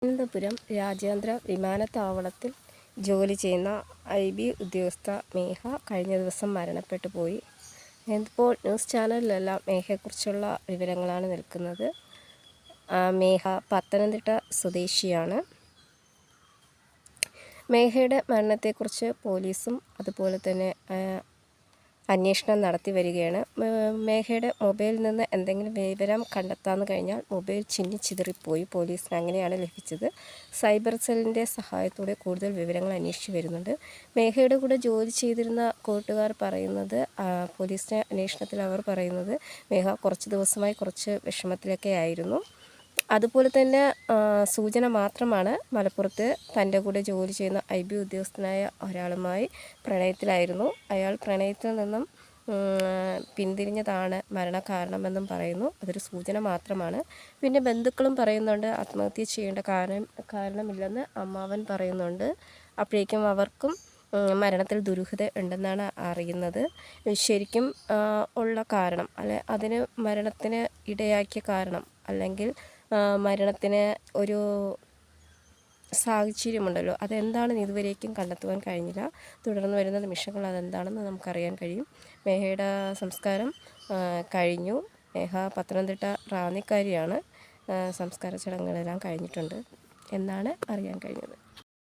തിരുവനന്തപുരം രാജ്യാന്തര വിമാനത്താവളത്തിൽ ജോലി ചെയ്യുന്ന IB ഉദ്യോഗസ്ഥ മേഘ കഴിഞ്ഞ ദിവസം മരണപ്പെട്ടു പോയി. ഇപ്പോൾ ന്യൂസ് ചാനലിലെല്ലാം മേഘയെക്കുറിച്ചുള്ള വിവരങ്ങളാണ് നിൽക്കുന്നത്. മേഘ പത്തനംതിട്ട സ്വദേശിയാണ്. മേഘയുടെ മരണത്തെക്കുറിച്ച് പോലീസും അതുപോലെ തന്നെ അന്വേഷണം നടത്തി വരികയാണ്. മേഘയുടെ മൊബൈലിൽ നിന്ന് എന്തെങ്കിലും വിവരം കണ്ടെത്താമെന്ന് കഴിഞ്ഞാൽ മൊബൈൽ ചിന്നിച്ചിതറിപ്പോയി. പോലീസിന് അങ്ങനെയാണ് ലഭിച്ചത്. സൈബർ സെല്ലിൻ്റെ സഹായത്തോടെ കൂടുതൽ വിവരങ്ങൾ അന്വേഷിച്ച് വരുന്നുണ്ട്. മേഘയുടെ കൂടെ ജോലി ചെയ്തിരുന്ന കൂട്ടുകാർ പറയുന്നത്, പോലീസിൻ്റെ അന്വേഷണത്തിൽ അവർ പറയുന്നത് മേഘ കുറച്ച് ദിവസമായി കുറച്ച് വിഷമത്തിലൊക്കെ ആയിരുന്നു. അതുപോലെ തന്നെ സൂചന മാത്രമാണ്, മലപ്പുറത്ത് തൻ്റെ കൂടെ ജോലി ചെയ്യുന്ന IB ഉദ്യോഗസ്ഥനായ ഒരാളുമായി പ്രണയത്തിലായിരുന്നു. അയാൾ പ്രണയത്തിൽ നിന്നും പിന്തിരിഞ്ഞതാണ് മരണകാരണമെന്നും പറയുന്നു. അതൊരു സൂചന മാത്രമാണ്. പിന്നെ ബന്ധുക്കളും പറയുന്നുണ്ട് ആത്മഹത്യ ചെയ്യേണ്ട കാരണമില്ലെന്ന് അമ്മാവൻ പറയുന്നുണ്ട്. അപ്പോഴേക്കും അവർക്കും മരണത്തിൽ ദുരൂഹത ഉണ്ടെന്നാണ് അറിയുന്നത്. ശരിക്കും ഉള്ള കാരണം അതിന് മരണത്തിന് ഇടയാക്കിയ കാരണം അല്ലെങ്കിൽ മരണത്തിന് ഒരു സാഹചര്യമുണ്ടല്ലോ, അതെന്താണെന്ന് ഇതുവരേക്കും കണ്ടെത്തുവാൻ കഴിഞ്ഞില്ല. തുടർന്ന് വരുന്ന നിമിഷങ്ങൾ അതെന്താണെന്ന് നമുക്കറിയാൻ കഴിയും. മേഘയുടെ സംസ്കാരം കഴിഞ്ഞു. മേഘ പത്തനംതിട്ട റാന്നിക്കാരിയാണ്. സംസ്കാര ചടങ്ങുകളെല്ലാം കഴിഞ്ഞിട്ടുണ്ട് എന്നാണ് അറിയാൻ കഴിഞ്ഞത്.